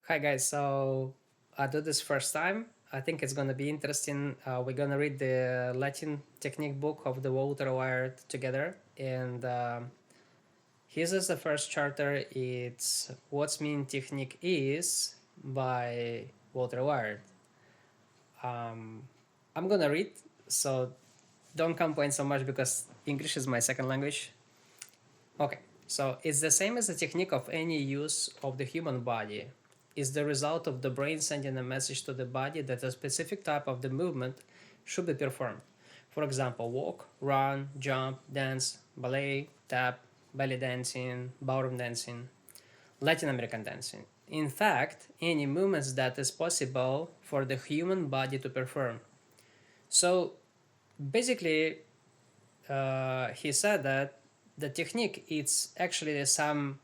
Hi guys, so I do this first time. I think it's gonna be interesting. We're gonna read the Latin technique book of the Walter Laird together, and his is the first chapter. It's "What's Mean Technique Is" by Walter Laird. I'm gonna read, so don't complain so much because English is my second language. Okay, so it's the same as the technique of any use of the human body. It's the result of the brain sending a message to the body that a specific type of the movement should be performed. For example, walk, run, jump, dance, ballet, tap, belly dancing, ballroom dancing, Latin American dancing. In fact, any movements that is possible for the human body to perform. So basically, he said that the technique it's actually some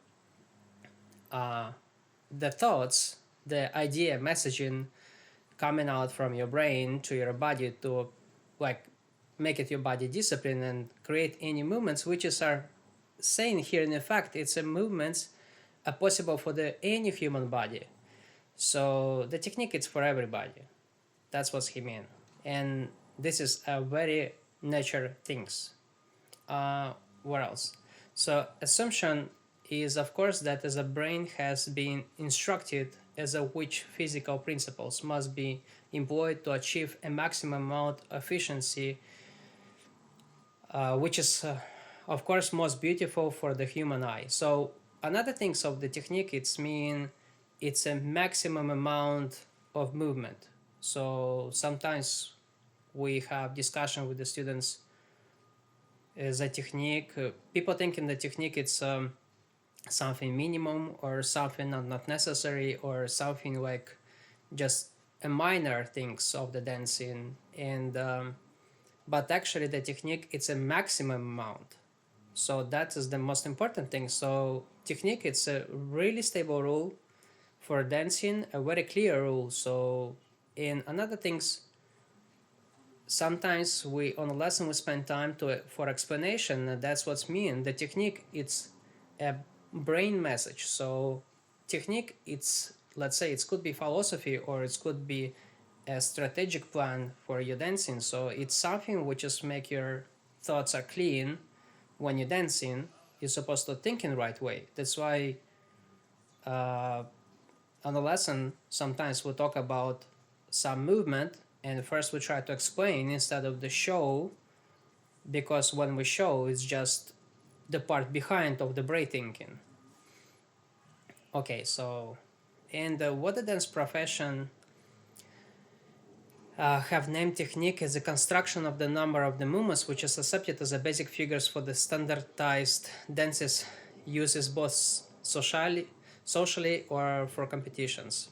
the thoughts, the idea, messaging coming out from your brain to your body to like make it your body discipline and create any movements which is are saying here in effect it's a movements are possible for the any human body. So the technique is for everybody. That's what he mean. And this is a very nature things. What else? So assumption is of course that as a brain has been instructed as a which physical principles must be employed to achieve a maximum amount of efficiency, which is of course most beautiful for the human eye. So another things of the technique it's mean it's a maximum amount of movement. So sometimes we have discussion with the students as a technique. People thinking the technique it's something minimum or something not necessary or something like just a minor things of the dancing and but actually the technique it's a maximum amount, so that is the most important thing. So technique it's a really stable rule for dancing, a very clear rule. So in another things sometimes we on a lesson we spend time to for explanation. That's what's mean the technique it's a brain message. So technique it's, let's say it could be philosophy or it could be a strategic plan for your dancing. So it's something which is make your thoughts are clean. When you're dancing you're supposed to think in the right way. That's why uh, on the lesson sometimes we talk about some movement and first we try to explain instead of the show, because when we show it's just the part behind of the brain thinking. Okay, so and what the dance profession have named technique as a construction of the number of the movements which is accepted as a basic figures for the standardized dances uses both socially or for competitions.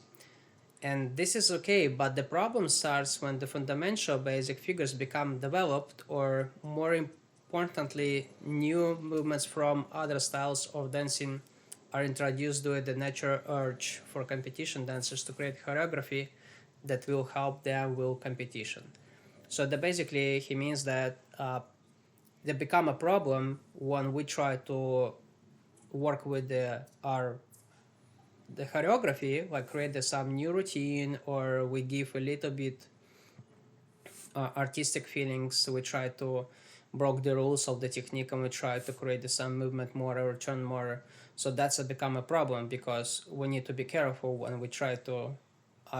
And this is okay, but the problem starts when the fundamental basic figures become developed, or more importantly, new movements from other styles of dancing are introduced due to the natural urge for competition dancers to create choreography that will help them with competition. So basically he means that they become a problem when we try to work with the choreography, like create some new routine, or we give a little bit artistic feelings. We try to break the rules of the technique and we try to create some movement more or turn more. So that's become a problem because we need to be careful when we try to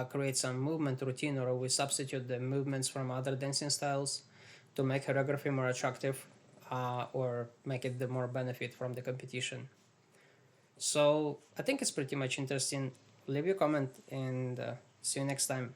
create some movement routine or we substitute the movements from other dancing styles to make choreography more attractive or make it the more benefit from the competition. So I think it's pretty much interesting. Leave your comment and see you next time.